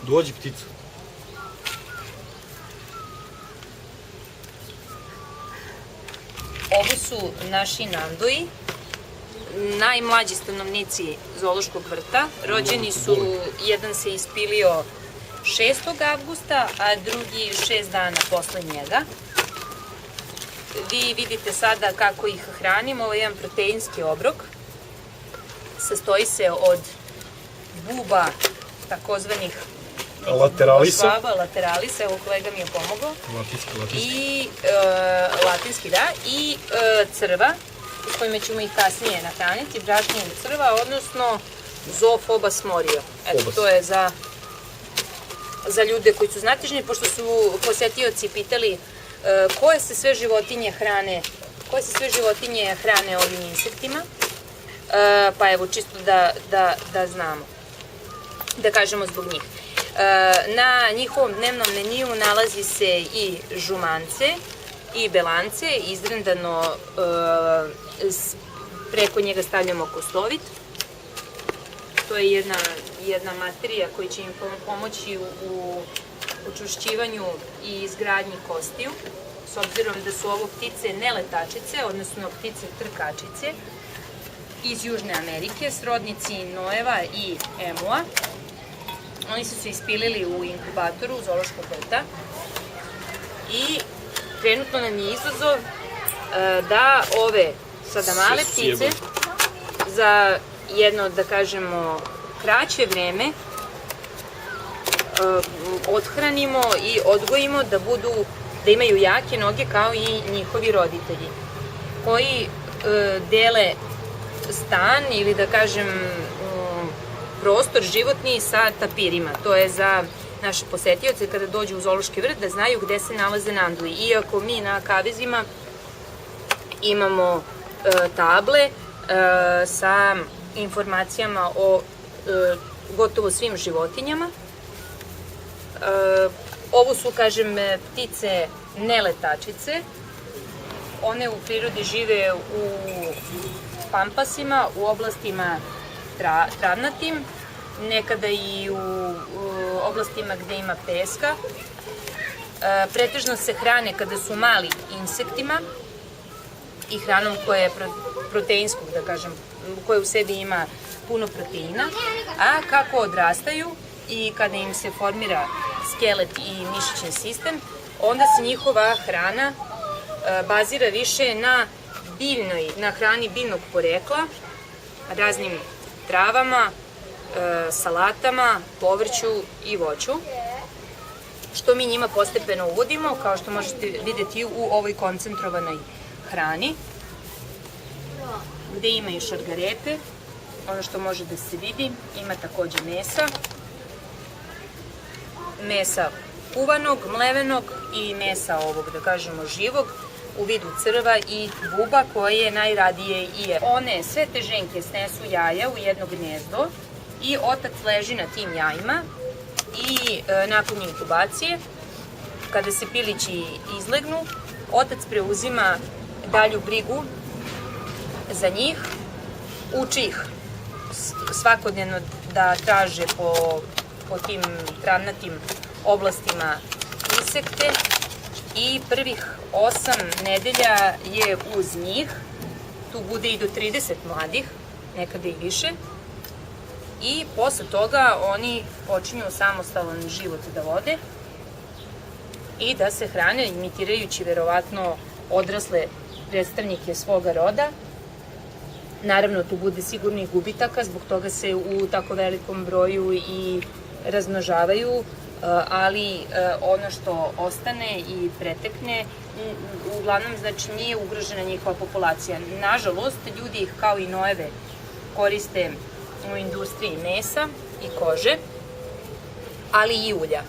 Dođi ptica. Ovo su naši nanduji, najmlađi stanovnici zoološkog vrta. Rođeni su, jedan se ispilio 6. avgusta, a drugi 6 dana posle njega. Vi vidite sada kako ih hranimo. Ovo je jedan proteinski obrok. Sastoji se od buba, takozvanih lateralisa, evo kolega mi je pomogao. I latinski, da, i crva, s kojima ćemo ih kasnije nahraniti, brašnjeg crva, odnosno zoofobas morio. Eto, to je za ljude koji su znatižni, pošto su posetioci pitali koje se sve životinje hrane ovim insektima, pa evo, čisto da znamo, da kažemo zbog njih. Na njihovom dnevnom meniju nalazi se i žumance i belance, izrendano, preko njega stavljamo kostovit. To je jedna materija koja će im pomoći u učvršćivanju i izgradnji kostiju, s obzirom da su ovo ptice neletačice, odnosno ptice trkačice iz Južne Amerike, srodnici nojeva i emua. Oni su se ispilili u inkubatoru zoološkog vrta i trenutno nam je izazov da ove sada male ptice za jedno, da kažemo, kraće vreme othranimo i odgojimo da imaju jake noge kao i njihovi roditelji, koji dele stan ili, da kažem, prostor životni sa tapirima. To je za naše posetioce kada dođu u zoološki vrt da znaju gde se nalaze nanduji. Iako mi na kavezima imamo table sa informacijama o gotovo svim životinjama. Ovo su, kažem, ptice neletačice. One u prirodi žive u pampasima, u oblastima travnatim, nekada i u oblastima gde ima peska. Pretežno se hrane kada su mali insektima i hranom koja je proteinskog, da kažem, koja u sebi ima puno proteina, a kako odrastaju i kada im se formira skelet i mišićni sistem, onda se njihova hrana bazira više na hrani biljnog porekla, raznim travama, salatama, povrću i voću, što mi njima postepeno uvodimo, kao što možete videti u ovoj koncentrovanoj hrani, gde ima i šargarepe, ono što može da se vidi, ima takođe mesa kuvanog, mlevenog i mesa ovog, da kažemo, živog, u vidu crva i buba koje najradije i je. One, sve te ženke, snesu jaja u jedno gnezdo i otac leži na tim jajima i nakon inkubacije, kada se pilići izlegnu, otac preuzima dalju brigu za njih, uči ih svakodnevno da traže po tim travnatim oblastima insekte i prvih 8 nedelja je uz njih. Tu bude i do 30 mladih, nekada i više. I posle toga oni počinju samostalan život da vode i da se hrane, imitirajući verovatno odrasle predstavnike svoga roda. Naravno, tu bude sigurno i gubitaka, zbog toga se u tako velikom broju i razmnožavaju, ali ono što ostane i pretekne, uglavnom, znači, nije ugrožena njihova populacija. Nažalost, ljudi ih kao i nojeve koriste u industriji mesa i kože, ali i ulja.